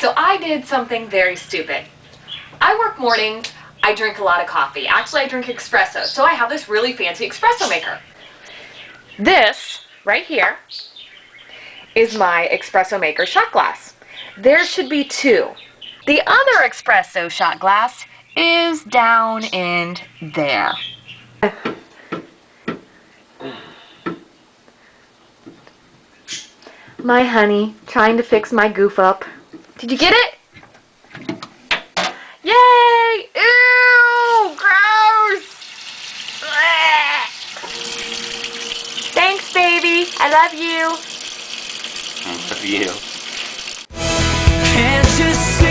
So I did something very stupid. I work mornings, I drink a lot of coffee. Actually, I drink espresso, so I have this really fancy espresso maker. This, right here, is my espresso maker shot glass. There should be two. The other espresso shot glass is down in there. My honey, trying to fix my goof up. Did you get it? Yay! Ew! Gross! Blech. Thanks, baby. I love you. I love you. Can't you see?